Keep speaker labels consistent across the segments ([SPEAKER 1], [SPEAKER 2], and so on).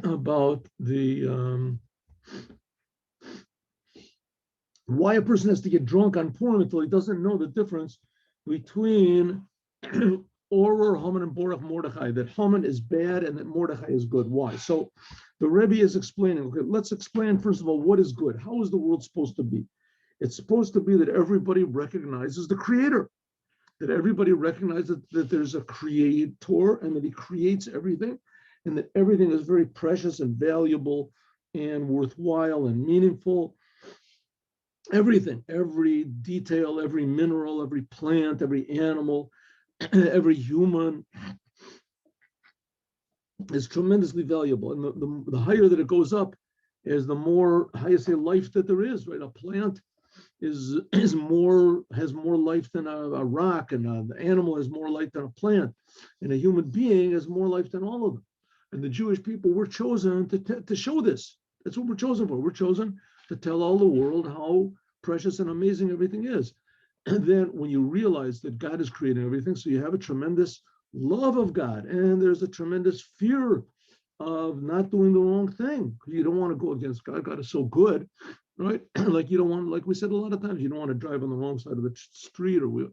[SPEAKER 1] about the why a person has to get drunk on Purim until he doesn't know the difference between Oror, Haman, and Borach Mordechai, that Haman is bad and that Mordechai is good. Why? So the Rebbe is explaining, okay, let's explain first of all, what is good? How is the world supposed to be? It's supposed to be that everybody recognizes the creator, that everybody recognizes that there's a creator and that he creates everything, and that everything is very precious and valuable and worthwhile and meaningful. Everything, every detail, every mineral, every plant, every animal, every human is tremendously valuable. And the higher that it goes up is the more, how you say, life that there is, right? A plant has more life than a rock, and the animal has more life than a plant, and a human being has more life than all of them. And the Jewish people were chosen to show this. That's what we're chosen for. We're chosen to tell all the world how precious and amazing everything is. And then when you realize that God is creating everything, so you have a tremendous love of God, and there's a tremendous fear of not doing the wrong thing. You don't want to go against God. God is so good, right? Like you don't want, like we said a lot of times, you don't want to drive on the wrong side of the street, or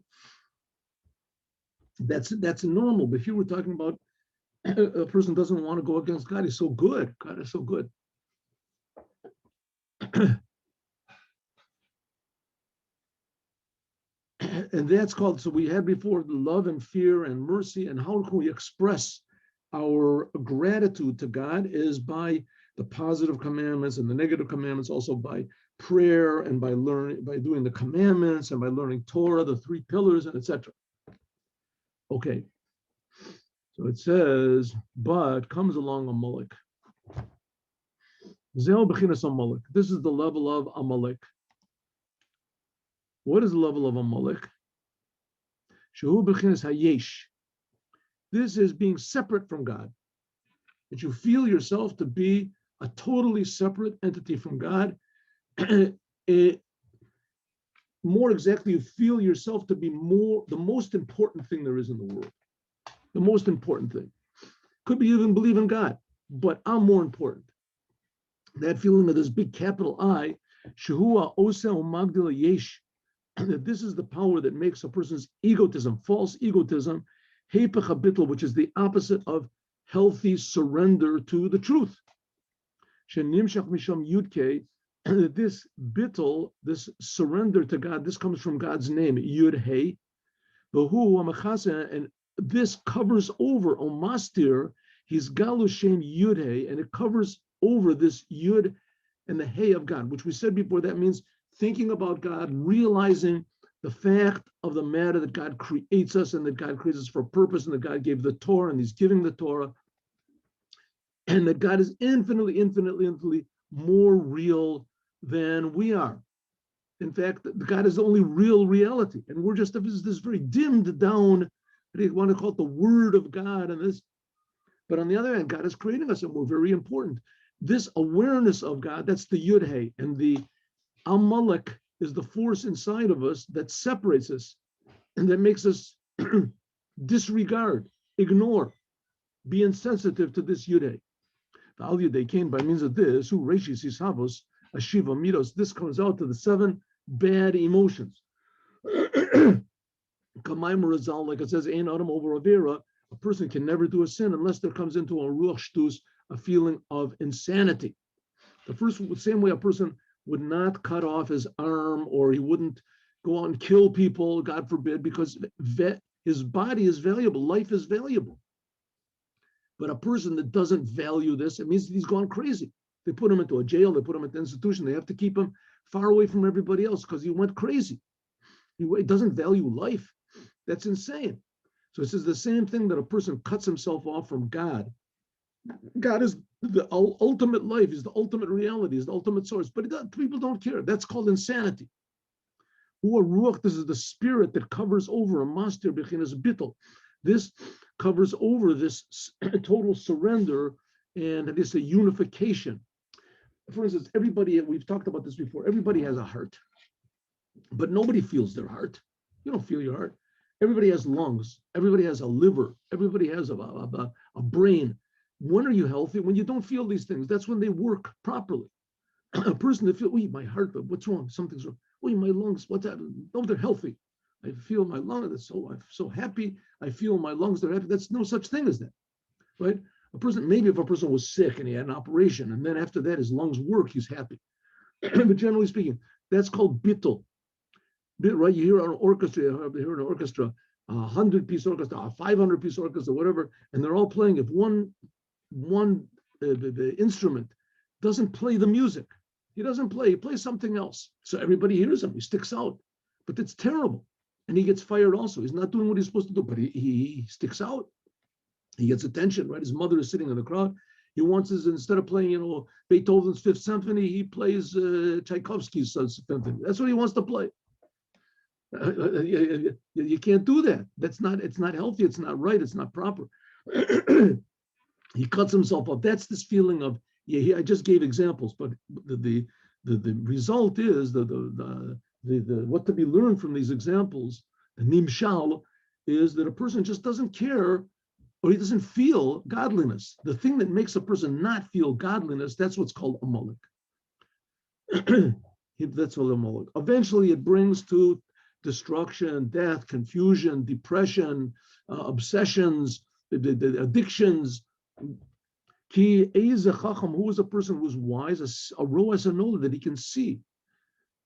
[SPEAKER 1] that's normal. But here we're talking about a person doesn't want to go against God. He's so good. God is so good. And that's called, so we had before love and fear and mercy. And how can we express our gratitude to God is by the positive commandments and the negative commandments, also by prayer and by learning, by doing the commandments and by learning Torah, the 3 pillars, and etc. Okay. So it says, but comes along Amelek. This is the level of Amelek. What is the level of Amelek? Shehu b'chinas hayesh. This is being separate from God. That you feel yourself to be a totally separate entity from God. More exactly, you feel yourself to be the most important thing there is in the world. The most important thing. Could be you even believe in God, but I'm more important. That feeling of this big capital I, Shehua Oseh Magdila Yesh, that this is the power that makes a person's egotism, false egotism, Hepech HaBittul, which is the opposite of healthy surrender to the truth. Shenimshach Misham Yudke, this bittul, this surrender to God, this comes from God's name, Yud Hey, and this covers over Omastir, his Galu Shem Yud Hey, and it covers over this Yud and the Hey of God, which we said before, that means thinking about God, realizing the fact of the matter that God creates us and that God creates us for a purpose, and that God gave the Torah and he's giving the Torah, and that God is infinitely more real than we are. In fact, God is the only real reality, and we're just this very dimmed down, they want to call it the word of God and this. But on the other hand, God is creating us and we're very important. This awareness of God, that's the Yud Hey, and the Amelek is the force inside of us that separates us and that makes us disregard, ignore, be insensitive to this Yud Hey. The Al Yud Hey came by means of this, who Reshis Yishavos, Ashiva Midos, this comes out to the 7 bad emotions. Kamaim Razal, like it says, Ein Adam over Avera, a person can never do a sin unless there comes into a Ruach Shtus, a feeling of insanity. The same way a person would not cut off his arm, or he wouldn't go out and kill people, God forbid, because his body is valuable, life is valuable. But a person that doesn't value this, it means that he's gone crazy. They put him into a jail, they put him into an institution, they have to keep him far away from everybody else because he went crazy. He doesn't value life. That's insane. So it says the same thing, that a person cuts himself off from God. God is the ultimate life, is the ultimate reality, is the ultimate source, but people don't care. That's called insanity. Ruach, this is the spirit that covers over a master bechinas bittul. This covers over this total surrender, and it is a unification. For instance, everybody, we've talked about this before, everybody has a heart, but nobody feels their heart. You don't feel your heart. Everybody has lungs. Everybody has a liver. Everybody has a brain. When are you healthy? When you don't feel these things. That's when they work properly. A person that feels, my heart, what's wrong? Something's wrong. My lungs, what's happening? No, they're healthy. I feel my lungs, I'm so happy. I feel my lungs, they're happy. That's no such thing as that, right? Maybe if a person was sick and he had an operation, and then after that his lungs work, he's happy. But generally speaking, that's called bittul. Right? You hear an orchestra, 100-piece orchestra, a 500-piece orchestra, whatever, and they're all playing. If one the instrument doesn't play the music, he doesn't play, he plays something else. So everybody hears him, he sticks out. But it's terrible. And he gets fired also. He's not doing what he's supposed to do, but he sticks out. He gets attention, right? His mother is sitting in the crowd. He wants his, instead of playing, Beethoven's Fifth Symphony, he plays Tchaikovsky's Symphony. That's what he wants to play. You can't do that. It's not healthy. It's not right. It's not proper. He cuts himself off. That's this feeling of, I just gave examples, but the result is the what to be learned from these examples, the nimshal, is that a person just doesn't care, or he doesn't feel godliness. The thing that makes a person not feel godliness, that's what's called Amelek. That's what Amelek. Eventually it brings to destruction, death, confusion, depression, obsessions, the addictions. Who is a person who is wise, a roas anola, that he can see,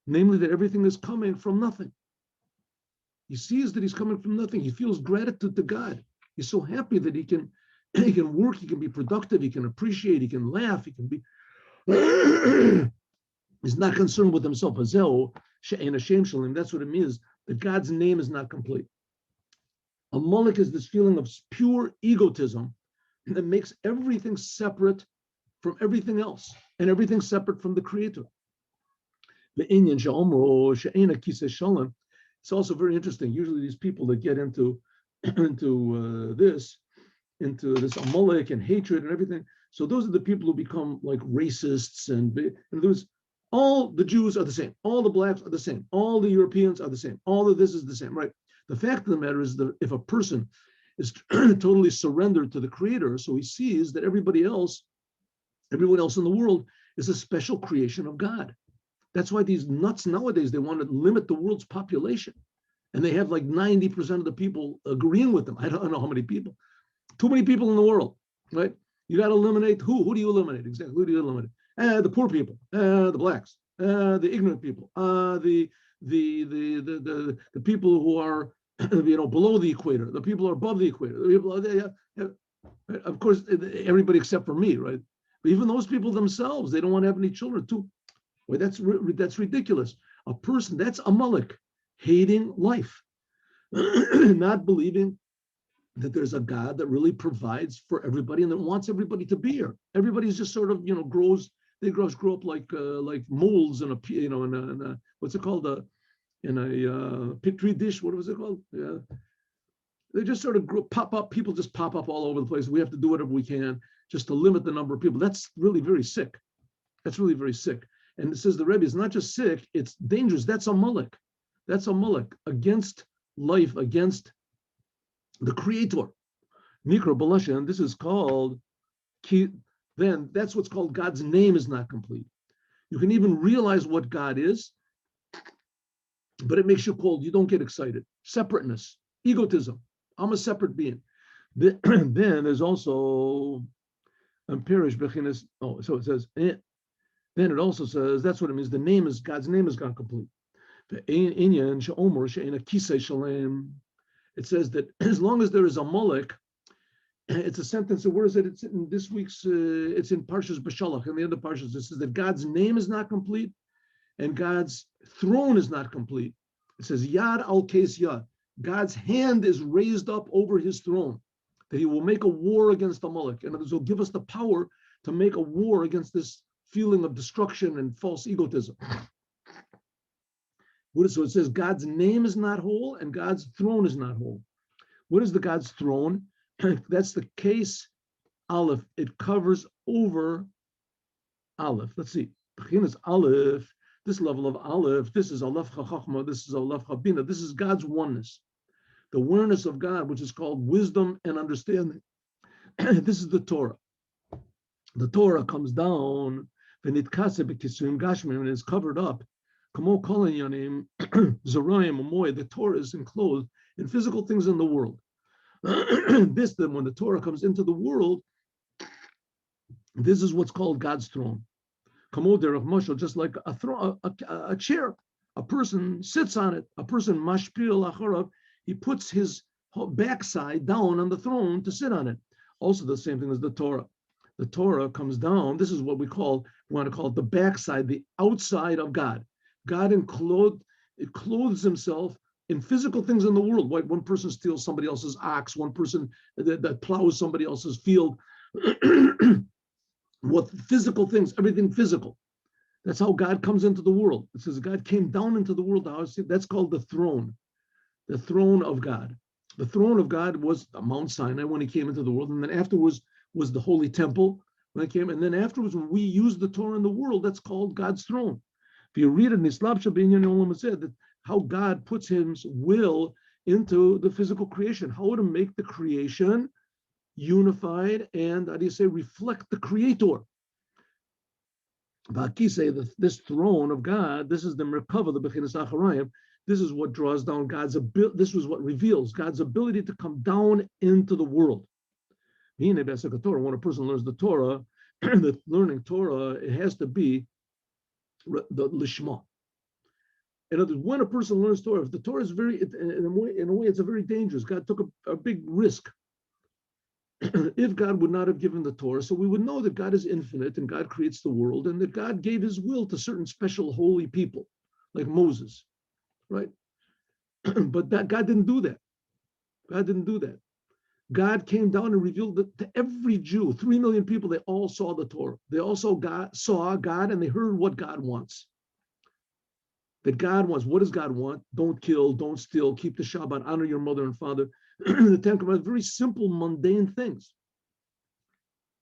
[SPEAKER 1] namely that everything is coming from nothing. He sees that he's coming from nothing. He feels gratitude to God. He's so happy that he can work, he can be productive, he can appreciate, he can laugh, he can be. He's not concerned with himself. That's what it means, that God's name is not complete. Amelek is this feeling of pure egotism that makes everything separate from everything else, and everything separate from the Creator. It's also very interesting. Usually these people that get into this Amelek and hatred and everything, so those are the people who become like racists, and there's all the Jews are the same, all the blacks are the same, all the Europeans are the same, all of this is the same, right? The fact of the matter is that if a person is totally surrendered to the Creator, so he sees that everyone else in the world is a special creation of God. That's why these nuts nowadays, they want to limit the world's population. And they have like 90% of the people agreeing with them. I don't know how many people. Too many people in the world, right? You got to eliminate who? Who do you eliminate? Exactly. Who do you eliminate? The poor people, the blacks, the ignorant people, the people who are below the equator, the people who are above the equator. The people of course, everybody except for me, right? But even those people themselves, they don't want to have any children too. Well, that's ridiculous. A person, that's Amelek, hating life, not believing that there's a God that really provides for everybody and that wants everybody to be here. Everybody's just sort of, grow up like molds in a what's it called, in a petri dish. What was it called? Yeah, they just sort of pop up. People just pop up all over the place. We have to do whatever we can just to limit the number of people. That's really very sick. That's really very sick. And it says the Rebbe is not just sick, it's dangerous. That's Amelek. That's Amelek against life, against the Creator. Mikra Balasha, and this is called, then that's what's called God's name is not complete. You can even realize what God is, but it makes you cold. You don't get excited. Separateness, egotism. I'm a separate being. Then there's also Pirish Bechinas. Oh, so it says, then it also says, that's what it means. God's name is not complete. It says that as long as there is Amelek, it's a sentence. Where is it? It's in this week's. It's in Parshas B'Shalach. In the other Parshas, it says that God's name is not complete, and God's throne is not complete. It says Yad al Kes Yad. God's hand is raised up over His throne, that He will make a war against Amelek, and it will give us the power to make a war against this feeling of destruction and false egotism. So it says God's name is not whole and God's throne is not whole. What is the God's throne? That's the case Aleph. It covers over Aleph. Let's see. Bechinas Aleph, this level of Aleph, this is Aleph Chachma, this is Aleph Chabina, this is God's oneness. The awareness of God, which is called wisdom and understanding. This is the Torah. The Torah comes down, and is covered up. The Torah is enclosed in physical things in the world. This, then, when the Torah comes into the world, this is what's called God's throne. Just like a throne, a chair, a person sits on it. A person mashpil acharav, he puts his backside down on the throne to sit on it. Also, the same thing as the Torah. The Torah comes down. This is what we want to call it the backside, the outside of God. God clothes himself in physical things in the world. Like one person steals somebody else's ox, one person that plows somebody else's field. What physical things, everything physical. That's how God comes into the world. It says God came down into the world. That's called the throne of God. The throne of God was Mount Sinai when he came into the world, and then afterwards was the holy temple when it came, and then afterwards when we use the Torah in the world, that's called God's throne. If you read it in Islam, it said that how God puts his will into the physical creation, how to make the creation unified and, reflect the Creator. This throne of God, this is the Merkava, the Bechinas Acharayim. This is what draws down God's ability. This is what reveals God's ability to come down into the world. When a person learns the Torah, the learning Torah, it has to be the lishma. In other words, when a person learns Torah, if the Torah is in a way, it's a very dangerous. God took a big risk. If God would not have given the Torah, so we would know that God is infinite and God creates the world, and that God gave his will to certain special holy people, like Moses, right? But that God didn't do that. God didn't do that. God came down and revealed it to every Jew. 3 million people, they all saw the Torah. They also saw God, and they heard what God wants. That God wants, what does God want? Don't kill, don't steal, keep the Shabbat, honor your mother and father. The Ten Commandments, very simple, mundane things.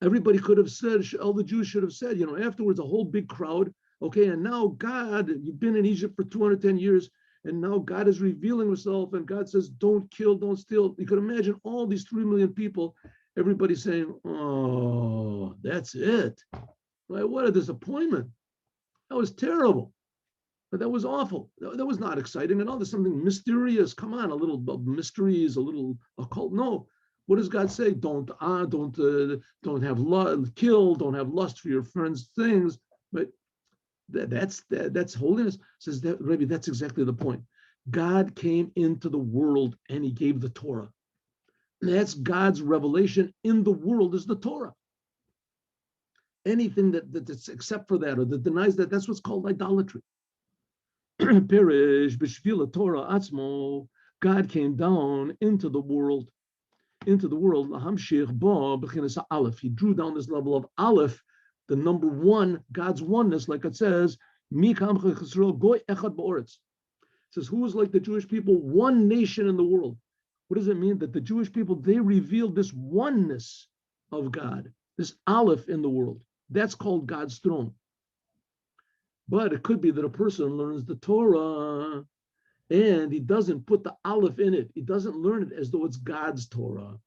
[SPEAKER 1] Everybody could have said, all the Jews should have said, afterwards, a whole big crowd, okay, and now God, you've been in Egypt for 210 years, and now God is revealing himself, and God says, don't kill, don't steal. You could imagine all these 3 million people, everybody saying, oh, that's it. Right? What a disappointment. That was terrible. But that was awful. That was not exciting at all. There's something mysterious. Come on, a little mysteries, a little occult. No. What does God say? Don't have kill. Don't have lust for your friends' things. But that's holiness. Says that, Rebbe, that's exactly the point. God came into the world and he gave the Torah. And that's God's revelation in the world is the Torah. Anything that's except for that or that denies that, that's what's called idolatry. Perish b'shvila Torah atzmo. God came down into the world. Lahamshich ba b'chinas aleph. He drew down this level of aleph, the number one, God's oneness, like it says, Mi kamcha Yisrael goy echad ba'oretz. It says, who is like the Jewish people? One nation in the world. What does it mean? That the Jewish people, they revealed this oneness of God, this aleph in the world. That's called God's throne. But it could be that a person learns the Torah and he doesn't put the aleph in it. He doesn't learn it as though it's God's Torah.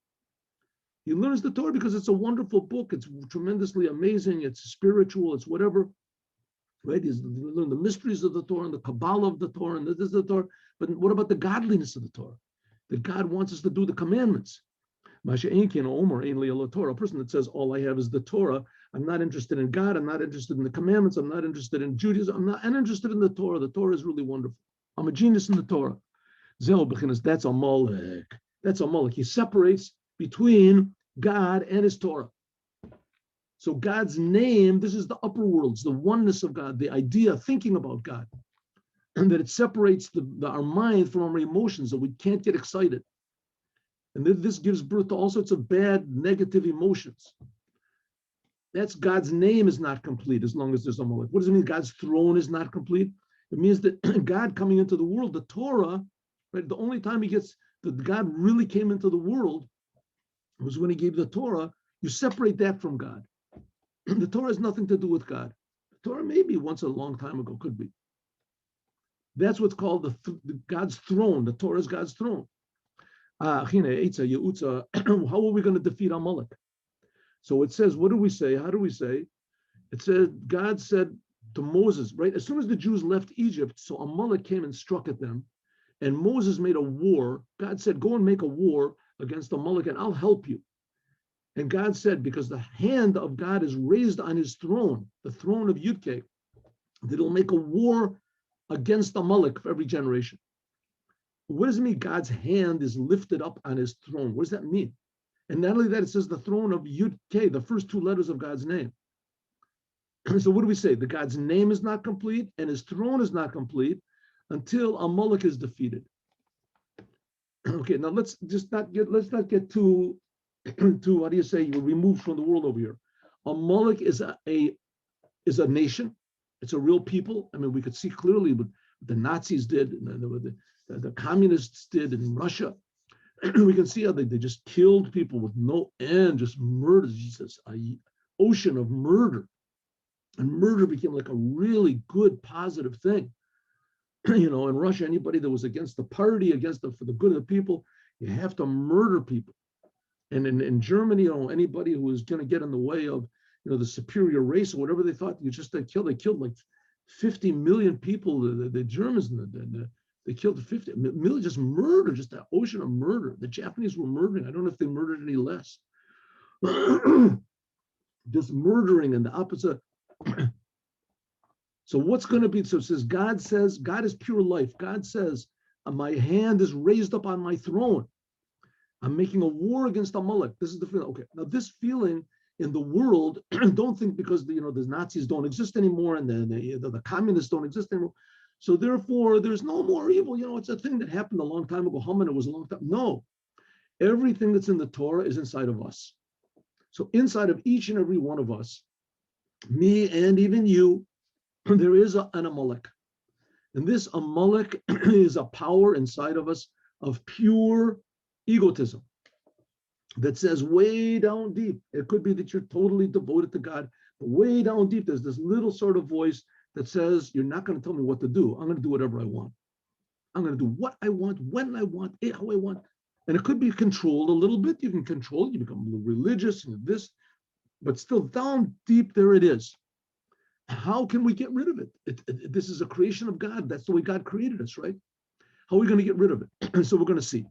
[SPEAKER 1] He learns the Torah because it's a wonderful book. It's tremendously amazing. It's spiritual. It's whatever. Right? He's learned the mysteries of the Torah and the Kabbalah of the Torah and this is the Torah. But what about the godliness of the Torah? That God wants us to do the commandments. A person that says, all I have is the Torah. I'm not interested in God. I'm not interested in the commandments. I'm not interested in Judaism. I'm not interested in the Torah. The Torah is really wonderful. I'm a genius in the Torah. That's Amelek. That's Amelek. He separates between God and his Torah. So God's name, this is the upper worlds, the oneness of God, the idea, thinking about God. And that it separates our mind from our emotions, so we can't get excited. And this gives birth to all sorts of bad, negative emotions. That's God's name is not complete as long as there's Amelek. What does it mean God's throne is not complete? It means that God coming into the world, the Torah, right? The only time that God really came into the world was when he gave the Torah. You separate that from God. The Torah has nothing to do with God. The Torah maybe once a long time ago, could be. That's what's called the God's throne. The Torah is God's throne. How are we going to defeat Amelek? So it says, what do we say? How do we say? It said, God said to Moses, right? As soon as the Jews left Egypt, so Amelek came and struck at them. And Moses made a war. God said, go and make a war against Amelek and I'll help you. And God said, because the hand of God is raised on his throne, the throne of Yudke, that he'll make a war against Amelek for every generation. What does it mean? God's hand is lifted up on his throne. What does that mean? And not only that, it says the throne of Yud-K, the first two letters of God's name. So what do we say? That God's name is not complete and his throne is not complete until Amelek is defeated. Okay, now let's not get too what do you say? You're removed from the world over here. Amelek is a nation. It's a real people. I mean, we could see clearly what the Nazis did, and the communists did in Russia. We can see how they just killed people with no end, just murder, just an ocean of murder. And murder became like a really good, positive thing. In Russia, anybody that was against the party, for the good of the people, you have to murder people. And in Germany, anybody who was going to get in the way of, the superior race or whatever they thought, they killed like 50 million people. The Germans, they killed 50 million, just murder, just that ocean of murder. The Japanese were murdering. I don't know if they murdered any less. Just murdering and the opposite. So what's going to be? So it says, God is pure life. God says, my hand is raised up on my throne. I'm making a war against Amelek. This is the feeling. Okay, now this feeling in the world, don't think because the Nazis don't exist anymore and the communists don't exist anymore. So therefore, there's no more evil. It's a thing that happened a long time ago. It was a long time. No, everything that's in the Torah is inside of us. So inside of each and every one of us, me and even you, there is an Amelek. And this Amelek is a power inside of us of pure egotism that says way down deep, it could be that you're totally devoted to God, but way down deep, there's this little sort of voice that says, you're not going to tell me what to do. I'm going to do whatever I want. I'm going to do what I want, when I want, how I want. And it could be controlled a little bit. You can control it. You become religious and this, but still down deep, there it is. How can we get rid of it? This is a creation of God. That's the way God created us, right? How are we going to get rid of it? So we're going to see.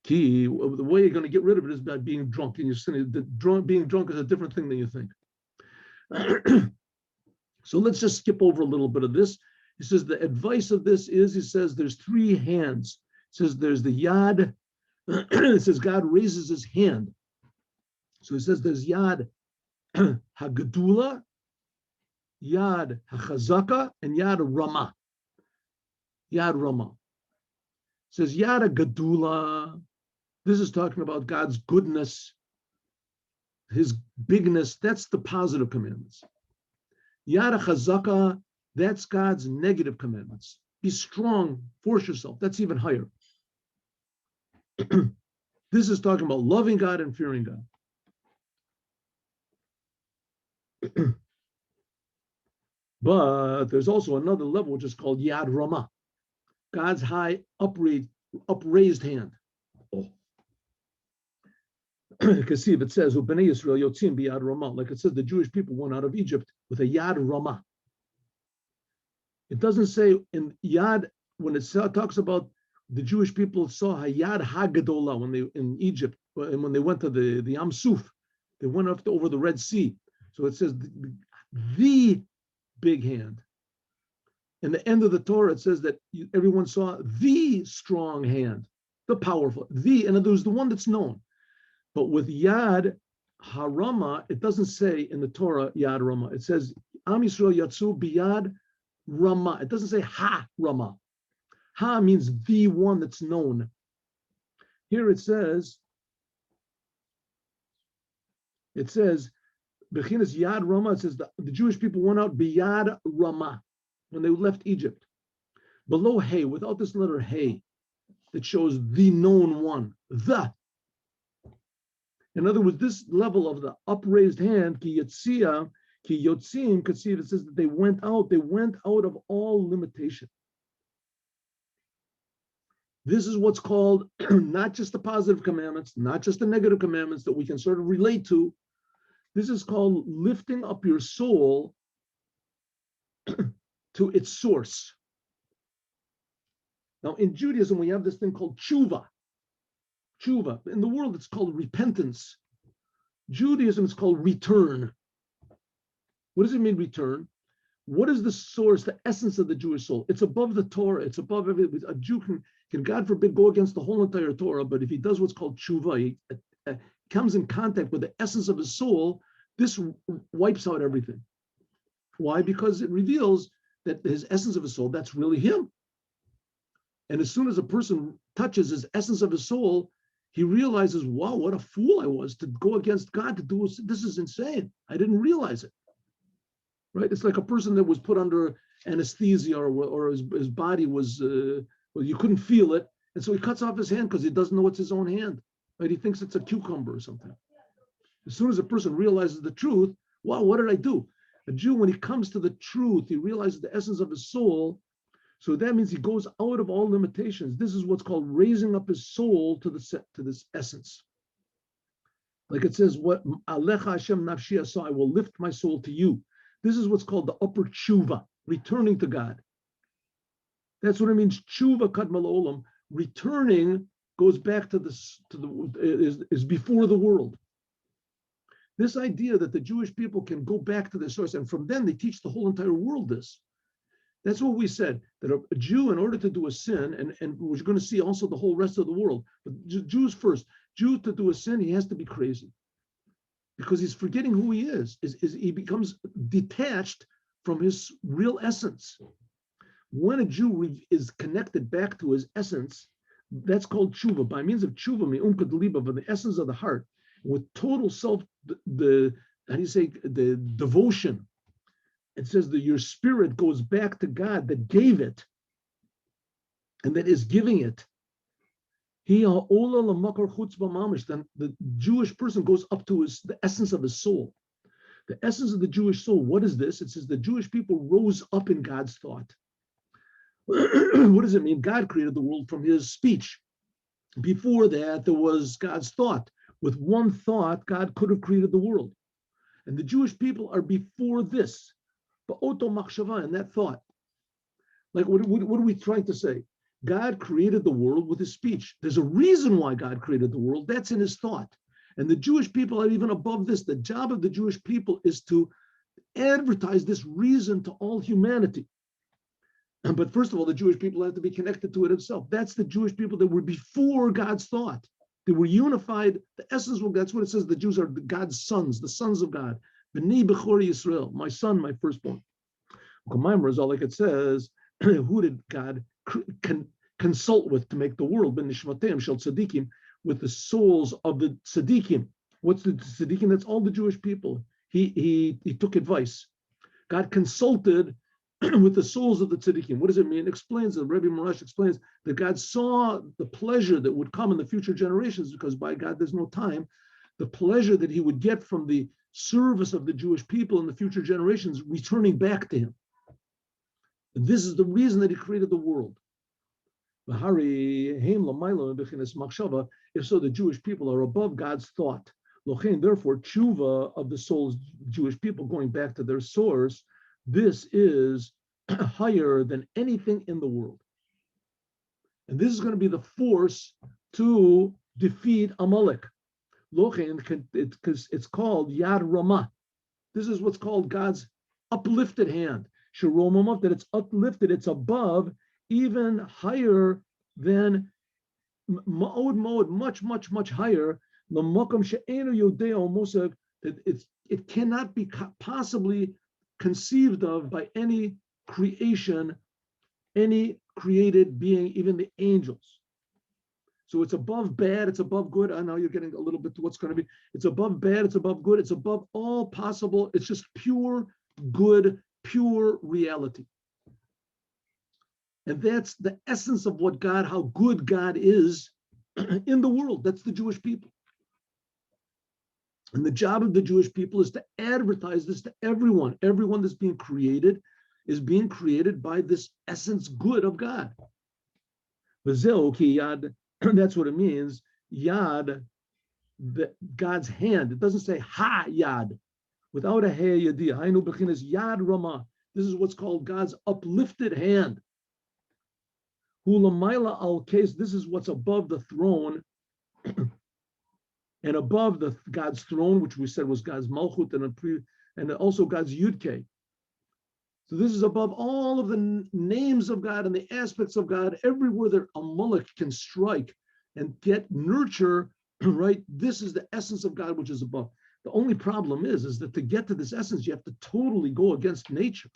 [SPEAKER 1] The way you're going to get rid of it is by being drunk. And you're saying that being drunk is a different thing than you think. So let's just skip over a little bit of this. He says the advice of this is, he says there's three hands. He says there's the yad. It says God raises his hand. So he says there's yad hagadula, yad hachazaka, and yad rama. Yad rama. It says yad gadula. This is talking about God's goodness, his bigness. That's the positive commandments. Yad chazaka, that's God's negative commandments. Be strong, force yourself. That's even higher. This is talking about loving God and fearing God. But there's also another level which is called Yad Rama, God's high upraised hand. Because see, if it says, Bnei Yisrael yotzim b'yad Rama, like it says the Jewish people went out of Egypt with a Yad Rama. It doesn't say in Yad, when it talks about the Jewish people saw Hayad Hagadola when they in Egypt, and when they went to the Yam Suf, they went up over the Red Sea. So it says the big hand. In the end of the Torah, it says that everyone saw the strong hand, the powerful, in other words, the one that's known. But with Yad Harama, it doesn't say in the Torah Yad Rama. It says Am Yisrael Yatsu Biyad Rama. It doesn't say Ha Rama. Ha means the one that's known. Here it says Bechinas Yad Rama. It says the Jewish people went out Biyad Rama when they left Egypt. Below Hey, without this letter Hey, that shows the known one, the. In other words, this level of the upraised hand, ki yotzia, ki yotzim, could see it says that they went out of all limitation. This is what's called not just the positive commandments, not just the negative commandments that we can sort of relate to. This is called lifting up your soul to its source. Now, in Judaism, we have this thing called tshuva. Tshuva. In the world, it's called repentance. Judaism is called return. What does it mean, return? What is the source, the essence of the Jewish soul? It's above the Torah. It's above everything. A Jew can, God forbid, go against the whole entire Torah, but if he does what's called tshuva, he comes in contact with the essence of his soul, this wipes out everything. Why? Because it reveals that his essence of his soul, that's really him. And as soon as a person touches his essence of his soul, he realizes, wow, what a fool I was to go against God, to do this is insane. I didn't realize it. Right? It's like a person that was put under anesthesia or his body was, well, you couldn't feel it. And so he cuts off his hand because he doesn't know it's his own hand. Right? He thinks it's a cucumber or something. As soon as a person realizes the truth, wow, what did I do? A Jew, when he comes to the truth, he realizes the essence of his soul. So that means he goes out of all limitations. This is what's called raising up his soul to this essence. Like it says, "What Alecha Hashem nafshi asa, I will lift my soul to you." This is what's called the upper tshuva, returning to God. That's what it means. Tshuva kadma la'olam, returning goes back to is before the world. This idea that the Jewish people can go back to their source, and from then they teach the whole entire world this. That's what we said, that a Jew, in order to do a sin, and we're going to see also the whole rest of the world, but Jews first, Jew to do a sin, he has to be crazy. Because he's forgetting who he is. He becomes detached from his real essence. When a Jew is connected back to his essence, that's called tshuva. By means of tshuva, me'umkad liba, by the essence of the heart, with total the devotion. It says that your spirit goes back to God that gave it and that is giving it. Then the Jewish person goes up to the essence of his soul. The essence of the Jewish soul, what is this? It says the Jewish people rose up in God's thought. What does it mean? God created the world from his speech. Before that, there was God's thought. With one thought, God could have created the world. And the Jewish people are before this. Ba'oto machshava, in that thought. Like, what are we trying to say? God created the world with his speech. There's a reason why God created the world. That's in his thought. And the Jewish people are even above this. The job of the Jewish people is to advertise this reason to all humanity. But first of all, the Jewish people have to be connected to it itself. That's the Jewish people that were before God's thought. They were unified. The essence of that's what it says. The Jews are God's sons, the sons of God. B'ni b'chori Yisrael, my son, my firstborn. Is all like it says. Who did God consult with to make the world? Ben nishmateim shel tzaddikim, with the souls of the tzaddikim. What's the tzaddikim? That's all the Jewish people. He took advice. God consulted with the souls of the tzaddikim. What does it mean? It explains, the Rebbe Marash explains that God saw the pleasure that would come in the future generations, because by God there's no time, the pleasure that he would get from the service of the Jewish people in the future generations returning back to him. And this is the reason that he created the world. If so, the Jewish people are above God's thought. Therefore, tshuva of the soul's Jewish people going back to their source, this is higher than anything in the world. And this is going to be the force to defeat Amelek. It's called Yad Ramah. This is what's called God's uplifted hand. That it's uplifted, it's above, even higher than much higher. That it cannot be possibly conceived of by any creation, any created being, even the angels. So it's above bad, it's above good. I know you're getting a little bit to what's going to be. It's above bad, it's above good, it's above all possible. It's just pure good, pure reality. And that's the essence of what God, how good God is in the world. That's the Jewish people. And the job of the Jewish people is to advertise this to everyone. Everyone that's being created is being created by this essence good of God. That's what it means. Yad, God's hand. It doesn't say ha yad. without a hey yadi. Hainu bechinas yad rama. This is what's called God's uplifted hand. Hulamaila al case. This is what's above the throne, and above the God's throne, which we said was God's malchut, and also God's yudke. So this is above all of the names of God and the aspects of God. Everywhere that Amelek can strike and get nurture, right? This is the essence of God, which is above. The only problem is that to get to this essence, you have to totally go against nature.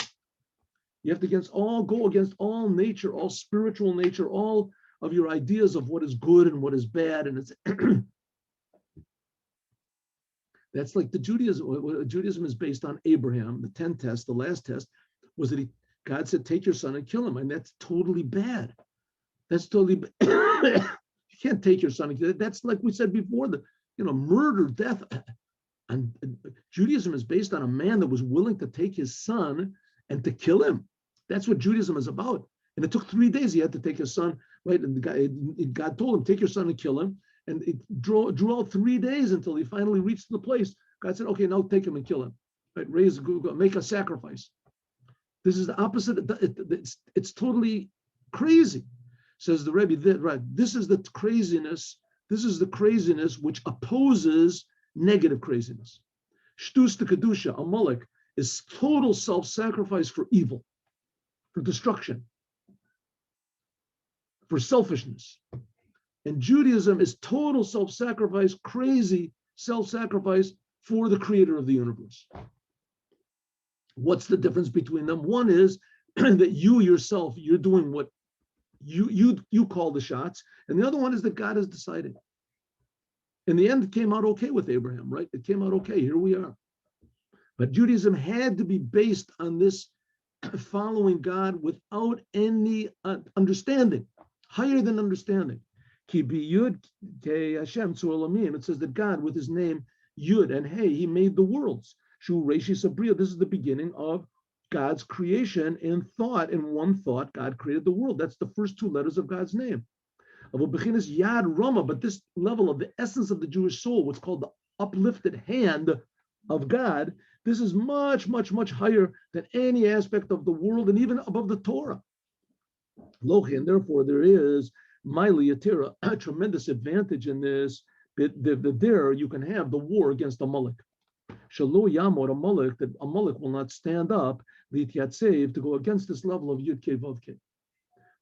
[SPEAKER 1] You have to go against all nature, all spiritual nature, all of your ideas of what is good and what is bad. And it's that's like the Judaism. Judaism is based on Abraham. The 10th test, the last test, was that God said, take your son and kill him. And that's totally bad. That's totally bad. You can't take your son and kill him. That's like we said before, murder, death. And Judaism is based on a man that was willing to take his son and to kill him. That's what Judaism is about. And it took 3 days. He had to take his son, right? And God told him, take your son and kill him. And it drew out 3 days until he finally reached the place. God said, okay, now take him and kill him. Right? Make a sacrifice. This is the opposite. It's totally crazy, says the Rebbe. Right? This is the craziness. This is the craziness which opposes negative craziness. Shtus to kedusha, Amelek, is total self-sacrifice for evil, for destruction, for selfishness. And Judaism is total self-sacrifice, crazy self-sacrifice for the creator of the universe. What's the difference between them? One is that you yourself, you're doing what you call the shots. And the other one is that God is deciding. In the end, it came out okay with Abraham, right? It came out okay. Here we are. But Judaism had to be based on this following God without any understanding, higher than understanding. Ki bi Yud ke Hashem tzur olamim. It says that God, with his name Yud and Hey, he made the worlds. Shu Reishi Sabriya. This is the beginning of God's creation in thought. In one thought, God created the world. That's the first 2 letters of God's name. Yad Rama, but this level of the essence of the Jewish soul, what's called the uplifted hand of God, this is much, much, much higher than any aspect of the world and even above the Torah. Lochi, and therefore there is Maili Yatira, a tremendous advantage in this. There you can have the war against Amelek. Shalo Yamor Amelek, that Amelek will not stand up, Lityatsev, to go against this level of Yud Ke Vav Ke.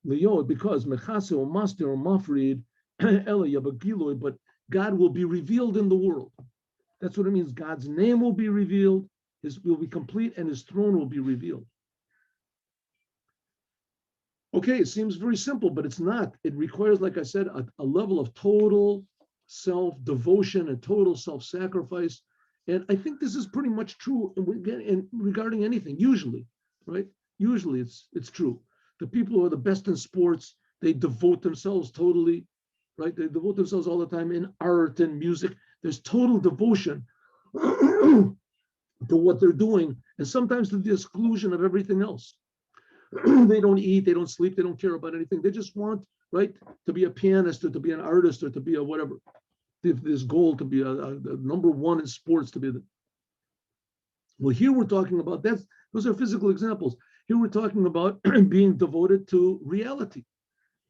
[SPEAKER 1] Leo, because Mechase or Master or Mafrid, Ela Yabagiloi, but God will be revealed in the world. That's what it means. God's name will be revealed, his will be complete, and his throne will be revealed. Okay, it seems very simple, but it's not. It requires, like I said, a level of total self-devotion and total self-sacrifice. And I think this is pretty much true in regarding anything, usually, right? Usually it's true. The people who are the best in sports, they devote themselves totally, right? They devote themselves all the time in art and music. There's total devotion to what they're doing, and sometimes to the exclusion of everything else. They don't eat, they don't sleep, they don't care about anything. They just want, right, to be a pianist or to be an artist or to be a whatever. This goal to be a number one in sports, to be the. Well, here we're talking about those are physical examples. Here we're talking about being devoted to reality,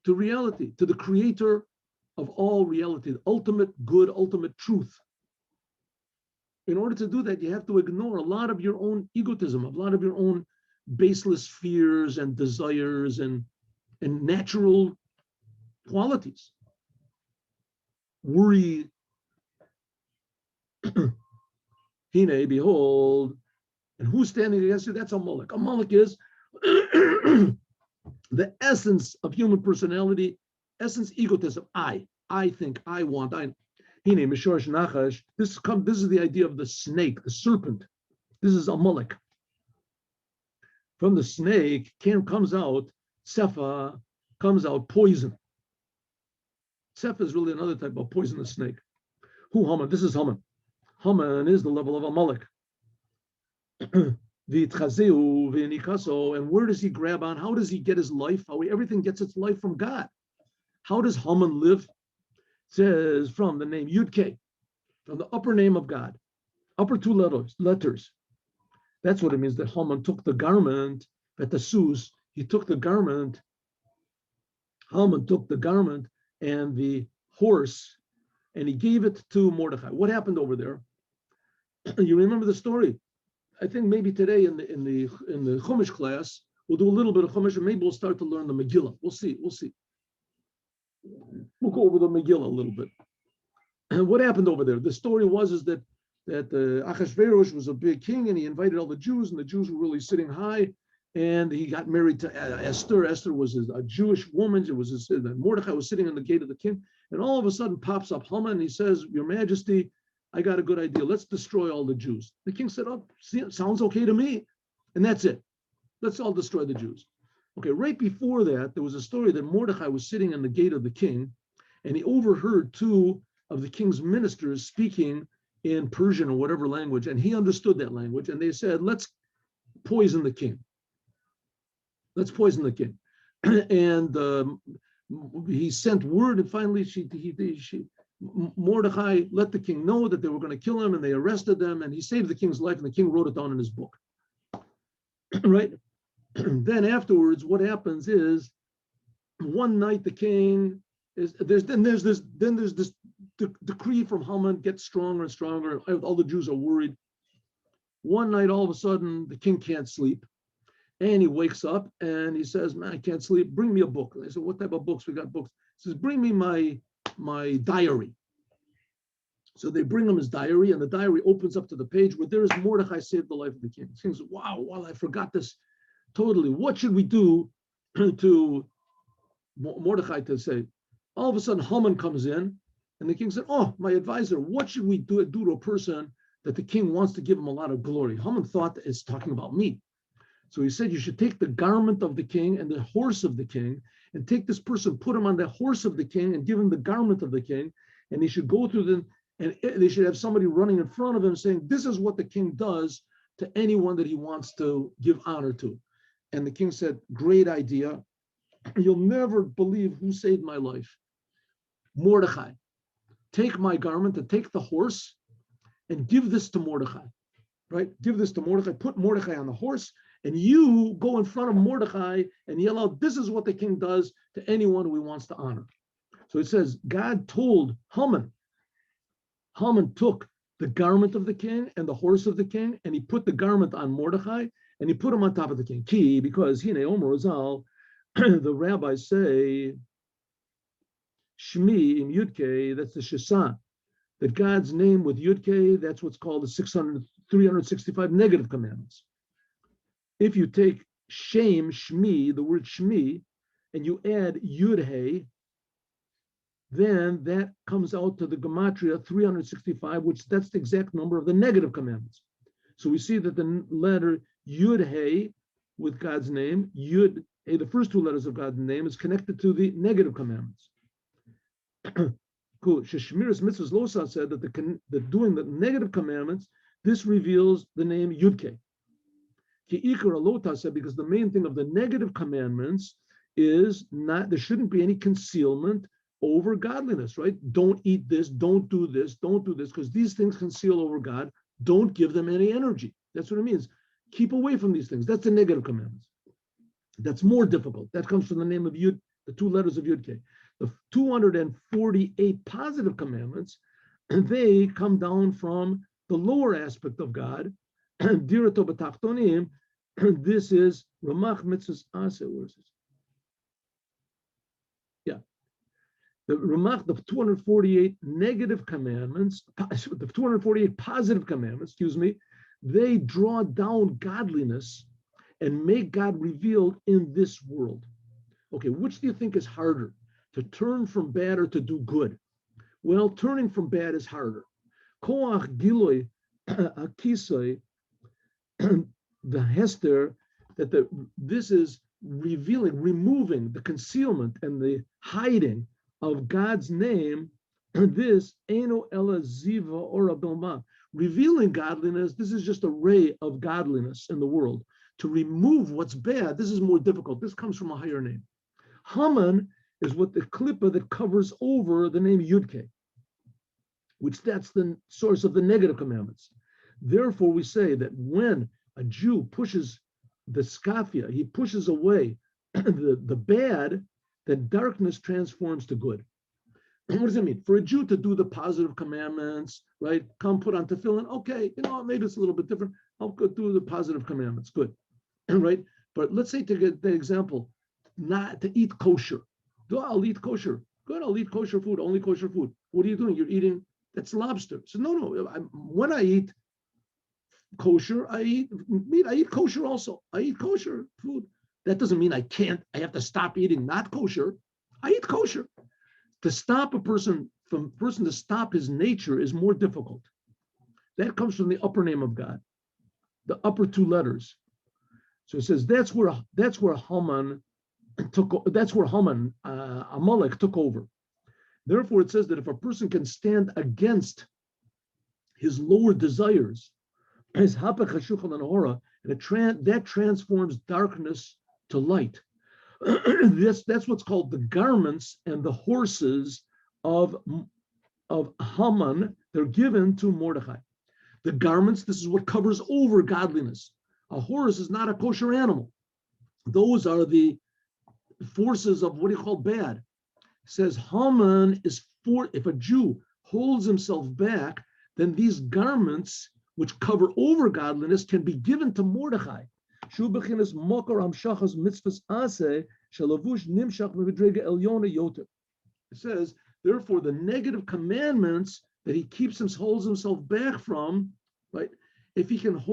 [SPEAKER 1] to the creator of all reality, the ultimate good, ultimate truth. In order to do that, you have to ignore a lot of your own egotism, a lot of your own baseless fears and desires and natural qualities. Worry. Hine, behold, and who's standing against you? That's Amelek. Amelek is the essence of human personality, essence egotism. I think, I want, I. Hine, Mishorish Nachash. This is the idea of the snake, the serpent. This is Amelek. From the snake comes out Sepha, comes out poison. Sepha is really another type of poisonous snake. Who Haman? This is Haman. Haman is the level of Amelek. And where does he grab on? How does he get his life? Everything gets its life from God. How does Haman live? It says from the name Yud Ke, from the upper name of God. upper two letters. That's what it means that Haman took the garment at the Sus. He took the garment. Haman took the garment and the horse, and he gave it to Mordechai. What happened over there? You remember the story? I think maybe today in the Chumash class we'll do a little bit of Chumash, and maybe we'll start to learn the Megillah. We'll see. We'll go over the Megillah a little bit. And what happened over there? The story was that Achashverosh was a big king, and he invited all the Jews, and the Jews were really sitting high. And he got married to Esther. Esther was a Jewish woman. Mordechai was sitting on the gate of the king, and all of a sudden pops up Haman, and he says, "Your Majesty, I got a good idea. Let's destroy all the Jews." The king said, "Oh, sounds okay to me," and that's it. Let's all destroy the Jews. Okay, right before that, there was a story that Mordechai was sitting on the gate of the king, and he overheard two of the king's ministers speaking in Persian or whatever language, and he understood that language, and they said, "Let's poison the king. Let's poison the king." And he sent word, and finally Mordechai let the king know that they were going to kill him, and they arrested them, and he saved the king's life, and the king wrote it down in his book. Right? Then afterwards, what happens is, one night the king there's this decree from Haman gets stronger and stronger. All the Jews are worried. One night, all of a sudden, the king can't sleep. And he wakes up and he says, "Man, I can't sleep. Bring me a book." They said, "What type of books?" "We got books." He says, "Bring me my diary." So they bring him his diary, and the diary opens up to the page where there is Mordechai saved the life of the king. The king says, "Wow, I forgot this totally. What should we do to Mordechai to say?" All of a sudden, Haman comes in, and the king said, "Oh, my advisor, what should we do to a person that the king wants to give him a lot of glory?" Haman thought that it's talking about me. So he said, "You should take the garment of the king and the horse of the king, and take this person, put him on the horse of the king, and give him the garment of the king, and he should go through them, and they should have somebody running in front of him saying, 'This is what the king does to anyone that he wants to give honor to.'" And the king said, "Great idea. You'll never believe who saved my life. Mordechai. Take my garment and take the horse and give this to Mordechai." Right? Give this to Mordechai. Put Mordechai on the horse, and you go in front of Mordechai and yell out, "This is what the king does to anyone who he wants to honor." So it says, God told Haman. Haman took the garment of the king and the horse of the king, and he put the garment on Mordechai, and he put him on top of the king. Key, because Hine Omer Ozal, the rabbis say, Shmi in Yudke, that's the Shesa, that God's name with Yudke, that's what's called the 365 negative commandments. If you take Shem, Shmi, the word Shmi, and you add Yud-He, then that comes out to the Gematria 365, which that's the exact number of the negative commandments. So we see that the letter Yud-He with God's name, Yud-He, the first two letters of God's name, is connected to the negative commandments. Cool. Sheshmiras Mitzvahs Losa said that doing the negative commandments, this reveals the name Yudke. Ki Ikar Alota said, because the main thing of the negative commandments is there shouldn't be any concealment over godliness, right? Don't eat this, don't do this, because these things conceal over God. Don't give them any energy. That's what it means. Keep away from these things. That's the negative commandments. That's more difficult. That comes from the name of Yud, the two letters of Yudke. The 248 positive commandments, they come down from the lower aspect of God. Dirato b'tachtonim, this is Ramach Mitzvahs Aseh. Where is this? Yeah. The Ramach, the 248 negative commandments, the 248 positive commandments, they draw down godliness and make God revealed in this world. Okay, which do you think is harder? To turn from bad or to do good? Well, turning from bad is harder. Koach Giloi Akisoi, the Hester, that this is removing the concealment and the hiding of God's name. This Eno Ela Ziva Ora Bilma, revealing godliness. This is just a ray of godliness in the world. To remove what's bad, this is more difficult. This comes from a higher name. Haman is what the klippa that covers over the name Yudke, which that's the source of the negative commandments. Therefore, we say that when a Jew pushes the skafia, he pushes away the bad, then darkness transforms to good. What does it mean? For a Jew to do the positive commandments, right? Come put on tefillin. Okay, maybe it's a little bit different. I'll go do the positive commandments. Good, right? But let's say, to get the example, not to eat kosher. I'll eat kosher. Good, I'll eat kosher food, only kosher food. What are you doing? You're eating, that's lobster. So no. When I eat kosher, I eat meat. I eat kosher also. I eat kosher food. That doesn't mean I have to stop eating not kosher. I eat kosher. To stop a person to stop his nature is more difficult. That comes from the upper name of God, the upper two letters. So it says that's where Amelek took over. Therefore, it says that if a person can stand against his lower desires, his hapach hashukal and hora, that transforms darkness to light. That's what's called the garments and the horses of Haman. They're given to Mordechai. The garments, this is what covers over godliness. A horse is not a kosher animal. Those are the forces of what he called bad. It says Haman is if a Jew holds himself back, then these garments which cover over godliness can be given to Mordechai. It says, therefore, the negative commandments that he holds himself back from, right? If he can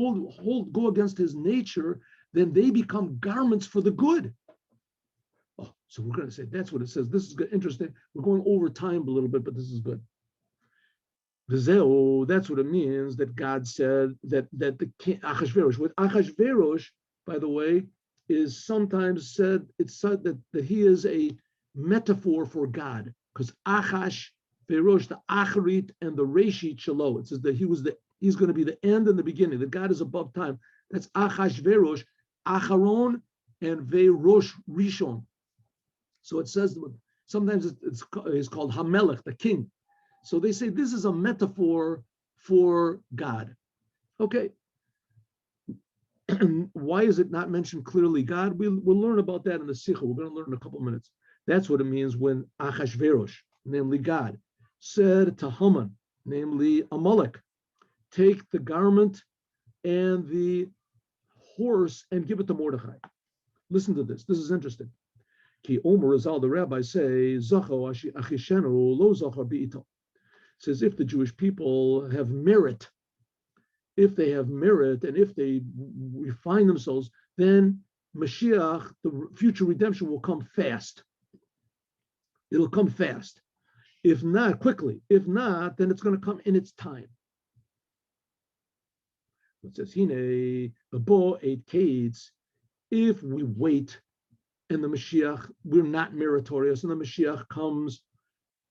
[SPEAKER 1] go against his nature, then they become garments for the good. Oh, so we're going to say that's what it says. This is good, interesting. We're going over time a little bit, but this is good. That's what it means that God said that the king Achashverosh, with Achashverosh, by the way, is sometimes said, it's said that he is a metaphor for God, because Achash, Verosh, the Acharit and the Reshit Shalo. It says that he's going to be the end and the beginning, that God is above time. That's Achash Verosh, Acharon, and Verosh Rishon. So it says, sometimes it's called Amelek, the king. So they say this is a metaphor for God. Okay. Why is it not mentioned clearly God? We'll learn about that in the Sikha. We're going to learn in a couple of minutes. That's what it means when Achashverosh, namely God, said to Haman, namely Amelek, take the garment and the horse and give it to Mordechai. Listen to this. This is interesting. Ki Omer Azal, the rabbis say, Zacho Achishenu lo zachar bi'ito. Says if the Jewish people have merit, and if they refine themselves, then Mashiach, the future redemption, will come fast. It'll come fast. If not, quickly. If not, then it's going to come in its time. It says, Hine, the bo eight kades, if we wait and the Mashiach, we're not meritorious, and the Mashiach comes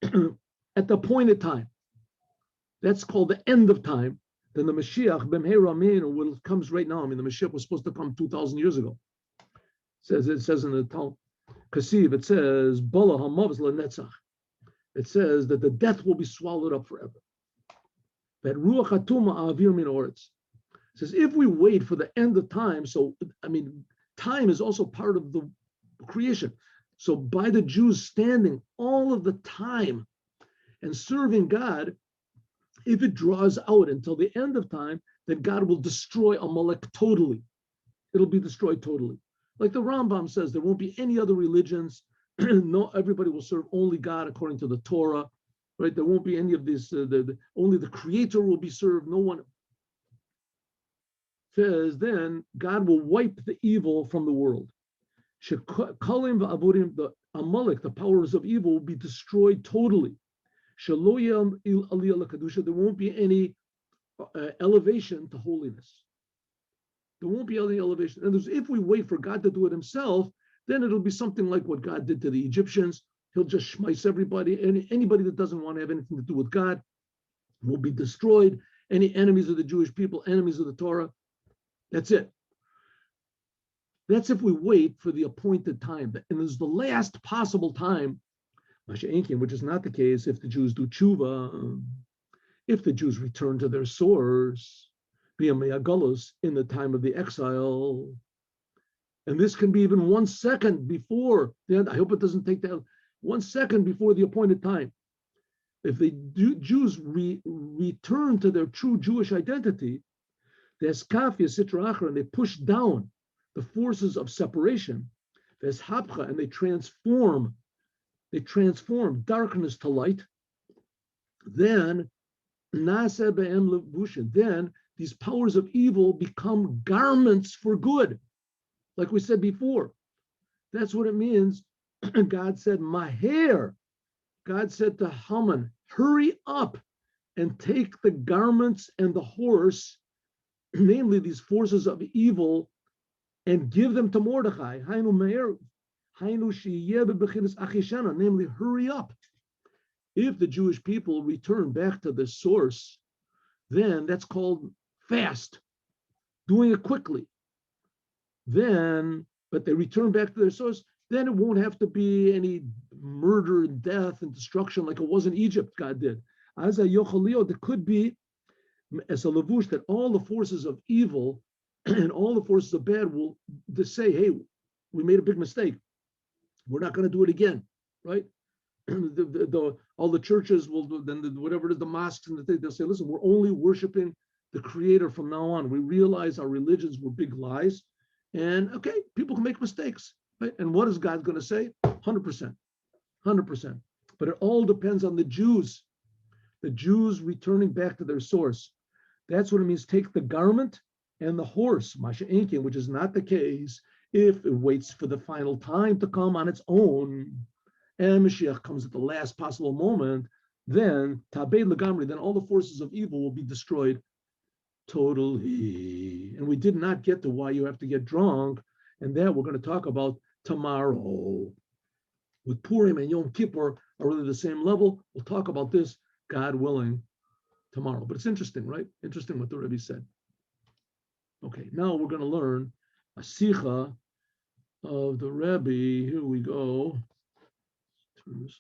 [SPEAKER 1] at the appointed time. That's called the end of time. Then the Mashiach, B'mheira Amen, comes right now. I mean, the Mashiach was supposed to come 2,000 years ago. It says in the Talmud, Kasiv, it says, Bala Hamavz Lenetzach. It says that the death will be swallowed up forever. That Ruach Hatuma Avir Min Oretz. It says, if we wait for the end of time, so, I mean, time is also part of the creation. So by the Jews standing all of the time and serving God, if it draws out until the end of time, then God will destroy Amelek totally. It'll be destroyed totally. Like the Rambam says, there won't be any other religions. No, everybody will serve only God according to the Torah, right? There won't be any of this. Only the Creator will be served. No one says. Then God will wipe the evil from the world. Shekalim va'avurim, the Amelek, the powers of evil, will be destroyed totally. There won't be any elevation to holiness. There won't be any elevation. And if we wait for God to do it himself, then it'll be something like what God did to the Egyptians. He'll just schmeiss everybody. Anybody that doesn't want to have anything to do with God will be destroyed. Any enemies of the Jewish people, enemies of the Torah, that's it. That's if we wait for the appointed time. And this is the last possible time, which is not the case if the Jews do tshuva, if the Jews return to their source, in the time of the exile. And this can be even 1 second before the end. I hope it doesn't take that 1 second before the appointed time. If the Jews return to their true Jewish identity, there's kafia sitra achra, and they push down the forces of separation. There's hapcha, and they transform darkness to light. Then nase be'em levushin. Then these powers of evil become garments for good. Like we said before, that's what it means. God said, Maher. God said to Haman, hurry up and take the garments and the horse, namely these forces of evil, and give them to Mordechai. Namely, hurry up. If the Jewish people return back to the source, then that's called fast, doing it quickly. But they return back to their source, then it won't have to be any murder and death and destruction like it was in Egypt, God did. As a Yochalio, there could be as a lavush that all the forces of evil and all the forces of bad will say, hey, we made a big mistake. We're not going to do it again, right? All the churches will, then whatever it is, the mosques, and they'll say, listen, we're only worshiping the Creator from now on. We realize our religions were big lies. And okay, people can make mistakes, right? And what is God going to say? 100%, 100%. But it all depends on the Jews returning back to their source. That's what it means. Take the garment and the horse, Masha Inkin, which is not the case if it waits for the final time to come on its own. And Moshiach comes at the last possible moment. Then Tabei Lagamri, then all the forces of evil will be destroyed totally. And we did not get to why you have to get drunk, and that we're going to talk about tomorrow. With Purim and Yom Kippur are really the same level. We'll talk about this, God willing, tomorrow. But it's interesting, right? Interesting what the Rebbe said. Okay, now we're going to learn a sicha of the Rebbe. Here we go. Turn this